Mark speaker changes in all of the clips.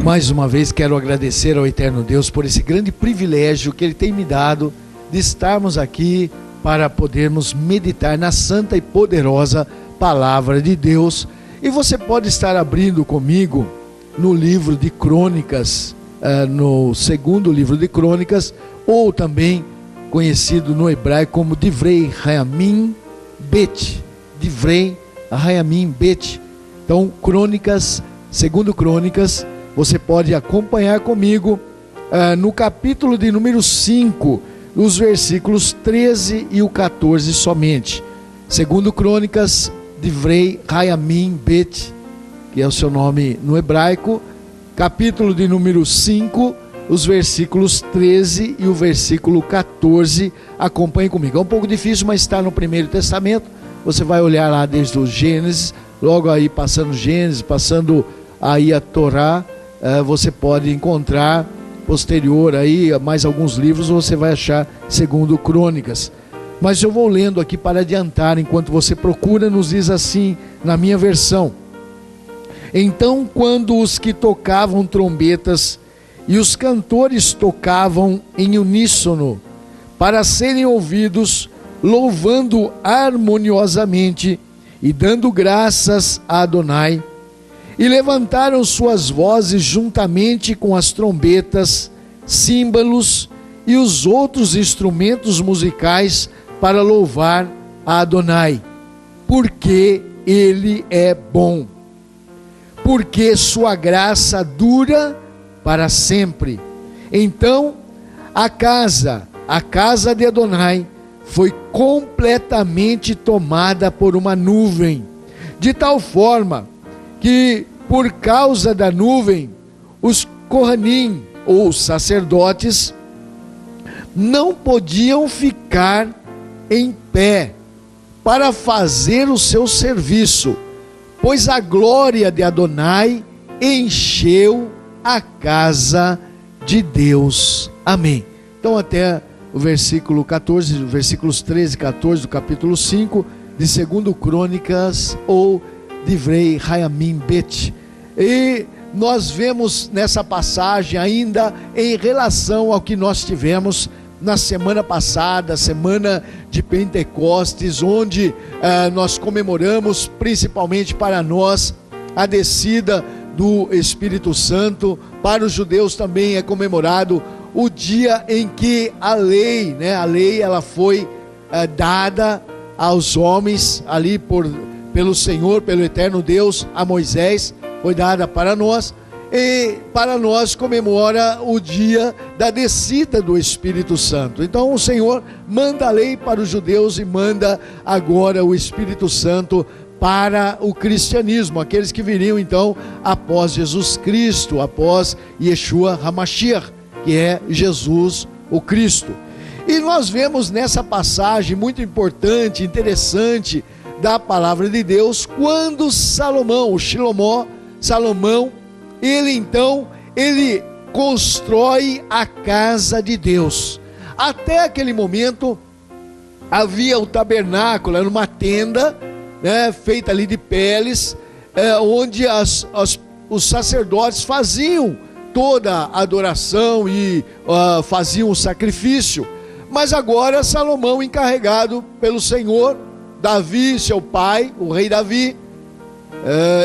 Speaker 1: Mais uma vez quero agradecer ao Eterno Deus por esse grande privilégio que Ele tem me dado de estarmos aqui para podermos meditar na santa e poderosa Palavra de Deus. E você pode estar abrindo comigo no livro de Crônicas, no segundo livro de Crônicas, ou também conhecido no hebraico como Divrei Hayamim Bet. Divrei Hayamim Bet. Então, Crônicas, segundo Crônicas, você pode acompanhar comigo no capítulo de número 5, os versículos 13 e o 14 somente. Segundo Crônicas, Divrei Hayamim Bet, que é o seu nome no hebraico, capítulo de número 5, os versículos 13 e o versículo 14. Acompanhe comigo. É um pouco difícil, mas está no Primeiro Testamento. Você vai olhar lá desde o Gênesis, logo aí passando Gênesis, passando aí a Torá, você pode encontrar posterior aí mais alguns livros, você vai achar segundo Crônicas. Mas eu vou lendo aqui para adiantar, enquanto você procura. Nos diz assim na minha versão: então, quando os que tocavam trombetas e os cantores tocavam em uníssono, para serem ouvidos, louvando harmoniosamente e dando graças a Adonai, e levantaram suas vozes juntamente com as trombetas, símbolos e os outros instrumentos musicais para louvar a Adonai, porque Ele é bom, porque sua graça dura para sempre. Então a casa de Adonai foi completamente tomada por uma nuvem, de tal forma que, por causa da nuvem, os Kohanim, ou sacerdotes, não podiam ficar em pé para fazer o seu serviço, pois a glória de Adonai encheu a casa de Deus. Amém. Então, até o versículo 14, versículos 13 e 14 do capítulo 5 de 2 Crônicas, ou Divrei Hayamim Bet. E nós vemos nessa passagem ainda em relação ao que nós tivemos na semana passada, semana de Pentecostes, onde nós comemoramos, principalmente para nós, a descida do Espírito Santo. Para os judeus também é comemorado o dia em que a lei ela foi dada aos homens ali pelo Senhor, pelo Eterno Deus, a Moisés, foi dada para nós. E para nós comemora o dia da descida do Espírito Santo. Então o Senhor manda a lei para os judeus e manda agora o Espírito Santo para o cristianismo, aqueles que viriam então após Jesus Cristo, após Yeshua HaMashiach, que é Jesus o Cristo. E nós vemos nessa passagem muito importante, interessante da palavra de Deus, quando Salomão, ele constrói a casa de Deus. Até aquele momento havia o tabernáculo, era uma tenda, feita ali de peles, onde os sacerdotes faziam toda a adoração e faziam o sacrifício. Mas agora Salomão, encarregado pelo Senhor, Davi, seu pai, o rei Davi,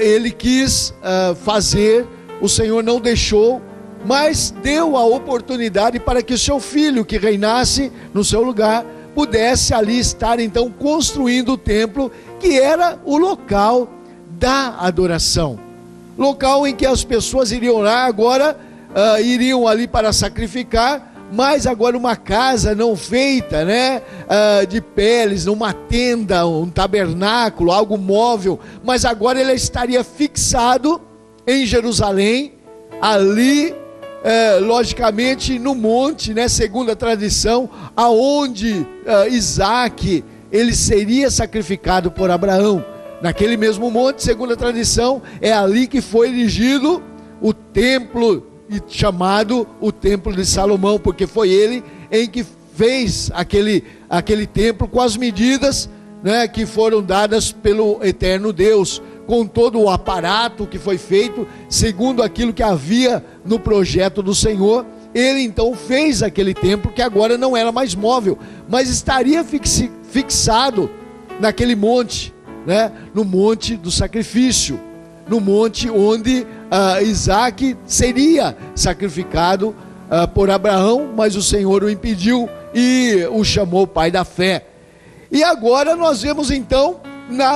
Speaker 1: ele quis fazer, o Senhor não deixou, mas deu a oportunidade para que o seu filho, que reinasse no seu lugar, pudesse ali estar então construindo o templo, que era o local da adoração, local em que as pessoas iriam lá agora, iriam ali para sacrificar, mas agora uma casa não feita, de peles, uma tenda, um tabernáculo, algo móvel, mas agora ele estaria fixado em Jerusalém, ali, logicamente no monte, segundo a tradição, aonde Isaac, ele seria sacrificado por Abraão. Naquele mesmo monte, segundo a tradição, é ali que foi erigido o templo, chamado o Templo de Salomão, porque foi ele em que fez aquele templo com as medidas que foram dadas pelo Eterno Deus, com todo o aparato que foi feito, segundo aquilo que havia no projeto do Senhor. Ele então fez aquele templo que agora não era mais móvel, mas estaria fixado naquele monte, né? No monte do sacrifício, no monte onde Isaac seria sacrificado por Abraão, mas o Senhor o impediu e o chamou pai da fé. E agora nós vemos então,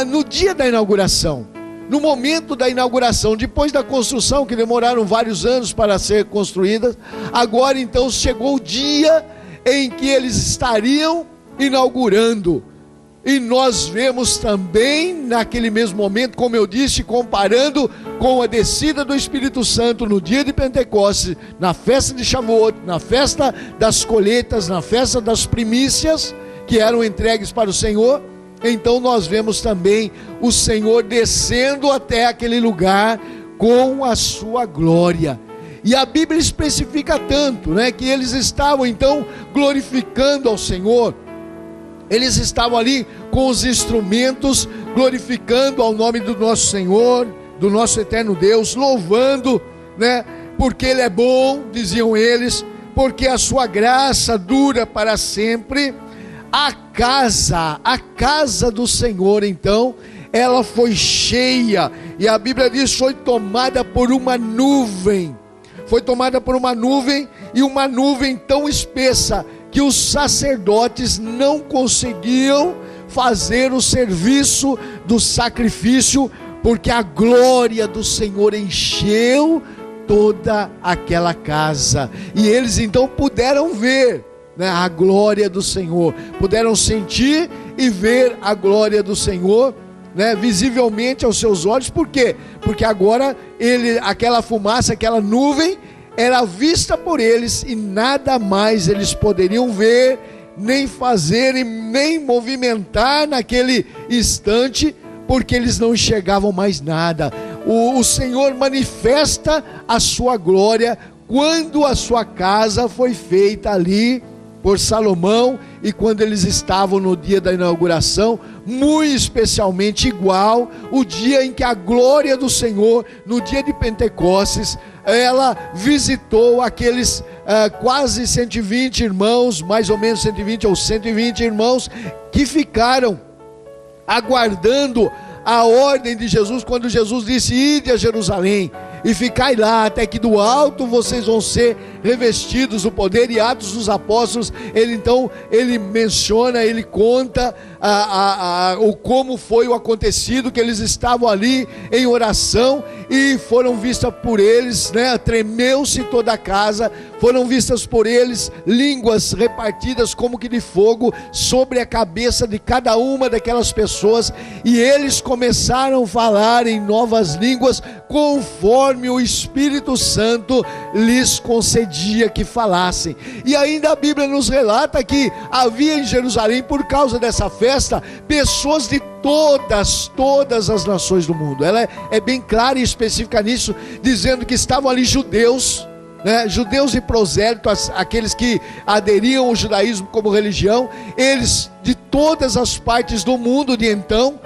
Speaker 1: no dia da inauguração, no momento da inauguração, depois da construção, que demoraram vários anos para ser construídas, agora então chegou o dia em que eles estariam inaugurando. E nós vemos também naquele mesmo momento, como eu disse, comparando com a descida do Espírito Santo no dia de Pentecostes, na festa de Shavuot, na festa das colheitas, na festa das primícias que eram entregues para o Senhor. Então nós vemos também o Senhor descendo até aquele lugar com a sua glória. E a Bíblia especifica tanto, né, que eles estavam então glorificando ao Senhor. Eles estavam ali com os instrumentos, glorificando ao nome do nosso Senhor, do nosso eterno Deus, louvando, né? Porque Ele é bom, diziam eles, porque a sua graça dura para sempre. A casa do Senhor, então, ela foi cheia, e a Bíblia diz, foi tomada por uma nuvem. Foi tomada por uma nuvem, e uma nuvem tão espessa, que os sacerdotes não conseguiam fazer o serviço do sacrifício, porque a glória do Senhor encheu toda aquela casa, e eles então puderam ver, né, a glória do Senhor, puderam sentir e ver a glória do Senhor, né, visivelmente aos seus olhos. Por quê? Porque agora aquela fumaça, aquela nuvem era vista por eles, e nada mais eles poderiam ver, nem fazer, e nem movimentar naquele instante, porque eles não enxergavam mais nada. O Senhor manifesta a sua glória quando a sua casa foi feita ali por Salomão, e quando eles estavam no dia da inauguração, muito especialmente igual o dia em que a glória do Senhor, no dia de Pentecostes, ela visitou aqueles quase 120 irmãos, mais ou menos 120 ou 120 irmãos, que ficaram aguardando a ordem de Jesus, quando Jesus disse: ide a Jerusalém e ficai lá, até que do alto vocês vão ser revestidos do poder. E Atos dos Apóstolos, ele menciona, ele conta como foi o acontecido, que eles estavam ali em oração, e foram vistas por eles, né, tremeu-se toda a casa, foram vistas por eles línguas repartidas como que de fogo sobre a cabeça de cada uma daquelas pessoas, e eles começaram a falar em novas línguas, conforme o Espírito Santo lhes concedia que falassem. E ainda a Bíblia nos relata que havia em Jerusalém, por causa dessa festa, pessoas de todas as nações do mundo. Ela é bem clara e específica nisso, dizendo que estavam ali judeus, né, judeus e prosélitos, aqueles que aderiam ao judaísmo como religião. Eles de todas as partes do mundo de então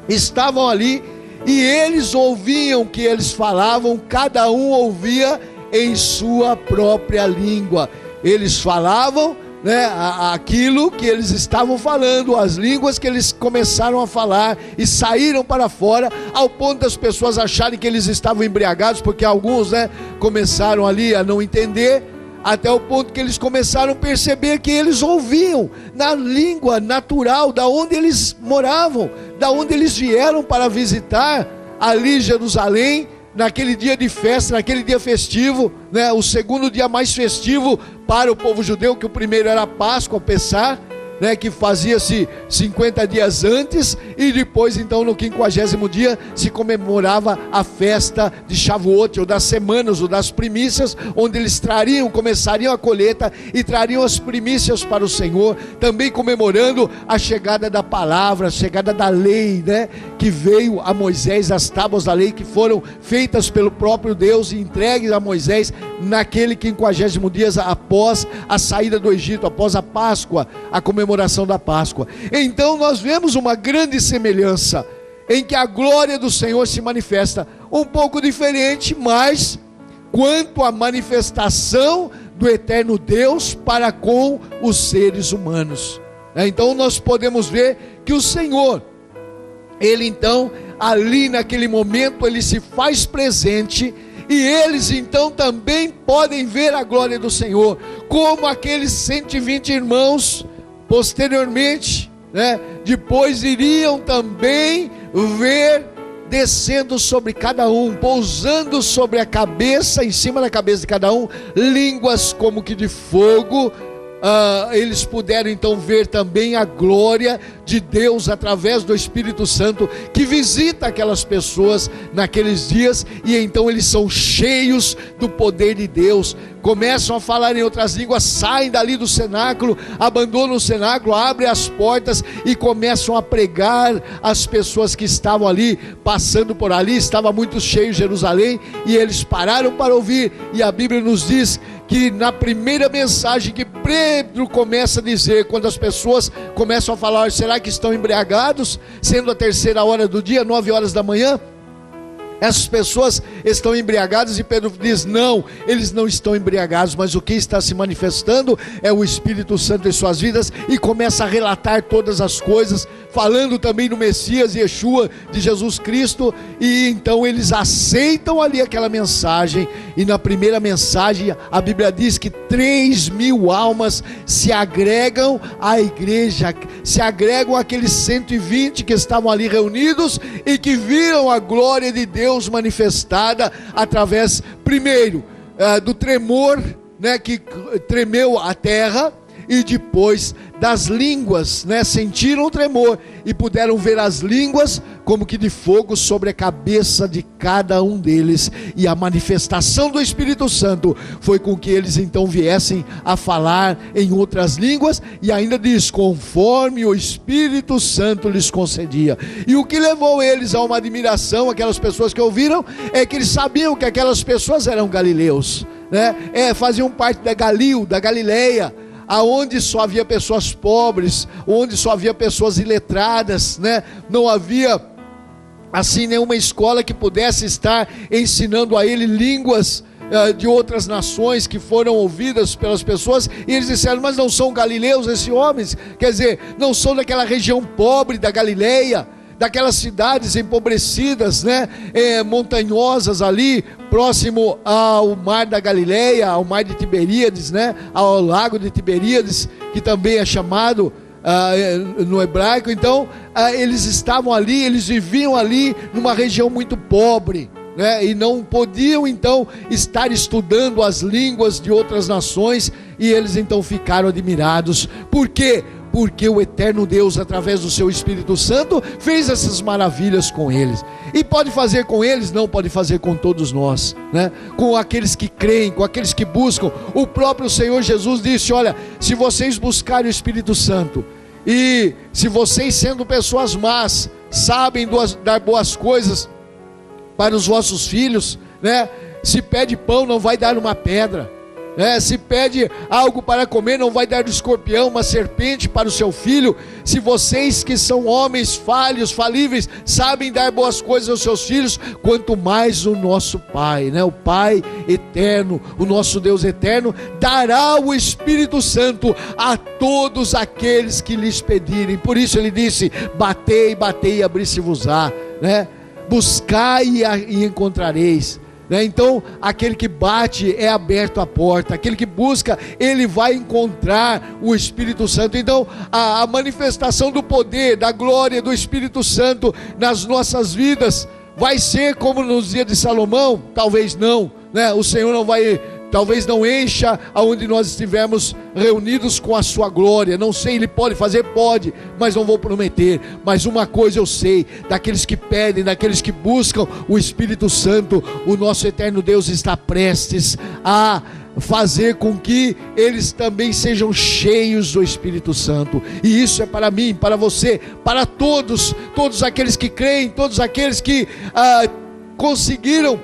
Speaker 1: estavam ali, e eles ouviam o que eles falavam, cada um ouvia em sua própria língua. Eles falavam, né, aquilo que eles estavam falando, as línguas que eles começaram a falar, e saíram para fora, ao ponto das pessoas acharem que eles estavam embriagados, porque alguns, né, começaram ali a não entender, até o ponto que eles começaram a perceber que eles ouviam na língua natural da onde eles moravam, da onde eles vieram para visitar ali Jerusalém, naquele dia de festa, naquele dia festivo, né, o segundo dia mais festivo para o povo judeu, que o primeiro era a Páscoa, o Pessah, né, que fazia-se 50 dias antes, e depois então no 50º dia se comemorava a festa de Shavuot, ou das semanas, ou das primícias, onde eles começariam a colheita e trariam as primícias para o Senhor, também comemorando a chegada da palavra, a chegada da lei, né, que veio a Moisés, as tábuas da lei que foram feitas pelo próprio Deus e entregues a Moisés naquele 50º dia após a saída do Egito, após a Páscoa, a comemoração da Páscoa. Então nós vemos uma grande semelhança em que a glória do Senhor se manifesta. Um pouco diferente, mas quanto à manifestação do eterno Deus para com os seres humanos. Então nós podemos ver que o Senhor, Ele então, ali naquele momento, Ele se faz presente, e eles então também podem ver a glória do Senhor, como aqueles 120 irmãos, posteriormente, depois iriam também ver descendo sobre cada um, pousando sobre a cabeça, em cima da cabeça de cada um, línguas como que de fogo. Eles puderam então ver também a glória de Deus através do Espírito Santo, que visita aquelas pessoas naqueles dias, e então eles são cheios do poder de Deus, começam a falar em outras línguas, saem dali do cenáculo, abandonam o cenáculo, abrem as portas e começam a pregar às pessoas que estavam ali, passando por ali. Estava muito cheio Jerusalém, e eles pararam para ouvir, e a Bíblia nos diz que na primeira mensagem que Pedro começa a dizer, quando as pessoas começam a falar, será que estão embriagados? Sendo a 3ª hora do dia, 9 horas da manhã, essas pessoas estão embriagadas, e Pedro diz, não, eles não estão embriagados, mas o que está se manifestando é o Espírito Santo em suas vidas, e começa a relatar todas as coisas, falando também no Messias, Yeshua, de Jesus Cristo, e então eles aceitam ali aquela mensagem, e na primeira mensagem a Bíblia diz que 3.000 almas se agregam à igreja, se agregam àqueles 120 que estavam ali reunidos, e que viram a glória de Deus manifestada através, primeiro, do tremor, que tremeu a terra, e depois das línguas, sentiram o tremor e puderam ver as línguas como que de fogo sobre a cabeça de cada um deles, e a manifestação do Espírito Santo foi com que eles então viessem a falar em outras línguas, e ainda diz, conforme o Espírito Santo lhes concedia. E o que levou eles a uma admiração, aquelas pessoas que ouviram, é que eles sabiam que aquelas pessoas eram galileus, faziam parte da Galileia, aonde só havia pessoas pobres, onde só havia pessoas iletradas, não havia assim nenhuma escola que pudesse estar ensinando a ele línguas de outras nações que foram ouvidas pelas pessoas. E eles disseram, mas não são galileus esses homens? Quer dizer, não são daquela região pobre da Galileia, daquelas cidades empobrecidas, montanhosas ali, próximo ao mar da Galileia, ao mar de Tiberíades, ao lago de Tiberíades, que também é chamado no hebraico. Então eles estavam ali, eles viviam ali numa região muito pobre, e não podiam então estar estudando as línguas de outras nações, e eles então ficaram admirados. Por quê? Porque o eterno Deus, através do seu Espírito Santo, fez essas maravilhas com eles. E pode fazer com eles? Não, pode fazer com todos nós, com aqueles que creem, com aqueles que buscam. O próprio Senhor Jesus disse, olha, se vocês buscarem o Espírito Santo, e se vocês, sendo pessoas más, sabem dar boas coisas para os vossos filhos, se pede pão, não vai dar uma pedra, se pede algo para comer, não vai dar do escorpião uma serpente para o seu filho. Se vocês, que são homens falhos, falíveis, sabem dar boas coisas aos seus filhos, quanto mais o nosso Pai, o Pai eterno, o nosso Deus eterno, dará o Espírito Santo a todos aqueles que lhes pedirem. Por isso ele disse, batei, batei e abri-se-vos-á, buscai e encontrareis. Então aquele que bate, é aberto a porta, aquele que busca, ele vai encontrar o Espírito Santo. Então a manifestação do poder, da glória do Espírito Santo nas nossas vidas vai ser como nos dias de Salomão? Talvez não, o Senhor não vai, talvez não encha aonde nós estivermos reunidos com a sua glória. Não sei, ele pode fazer? Pode, mas não vou prometer. Mas uma coisa eu sei, daqueles que pedem, daqueles que buscam o Espírito Santo, o nosso eterno Deus está prestes a fazer com que eles também sejam cheios do Espírito Santo. E isso é para mim, para você, para todos aqueles que creem, todos aqueles que conseguiram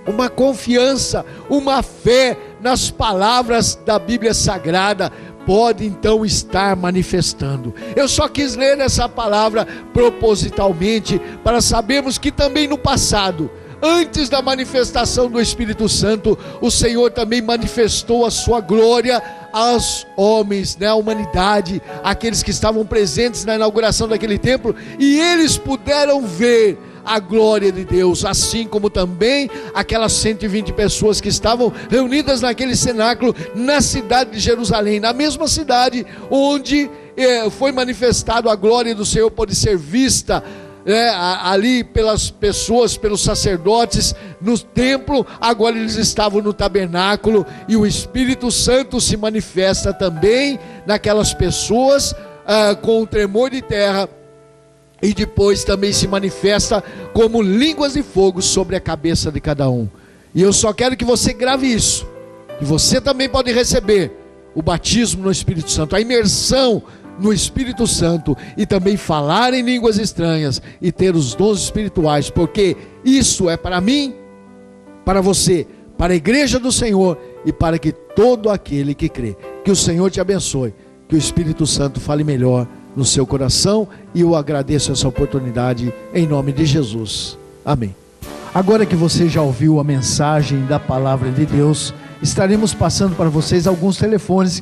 Speaker 1: uma confiança, uma fé nas palavras da Bíblia Sagrada, pode então estar manifestando. Eu só quis ler essa palavra propositalmente para sabermos que também no passado, antes da manifestação do Espírito Santo, o Senhor também manifestou a sua glória aos homens, né, à humanidade, aqueles que estavam presentes na inauguração daquele templo, e eles puderam ver a glória de Deus, assim como também aquelas 120 pessoas que estavam reunidas naquele cenáculo na cidade de Jerusalém, na mesma cidade onde foi manifestado a glória do Senhor, pode ser vista ali pelas pessoas, pelos sacerdotes no templo. Agora eles estavam no tabernáculo, e o Espírito Santo se manifesta também naquelas pessoas com o tremor de terra, e depois também se manifesta como línguas de fogo sobre a cabeça de cada um. E eu só quero que você grave isso, que você também pode receber o batismo no Espírito Santo, a imersão no Espírito Santo, e também falar em línguas estranhas e ter os dons espirituais, porque isso é para mim, para você, para a igreja do Senhor e para que todo aquele que crê. Que o Senhor te abençoe, que o Espírito Santo fale melhor no seu coração, e eu agradeço essa oportunidade em nome de Jesus. Amém. Agora que você já ouviu a mensagem da palavra de Deus, estaremos passando para vocês alguns telefones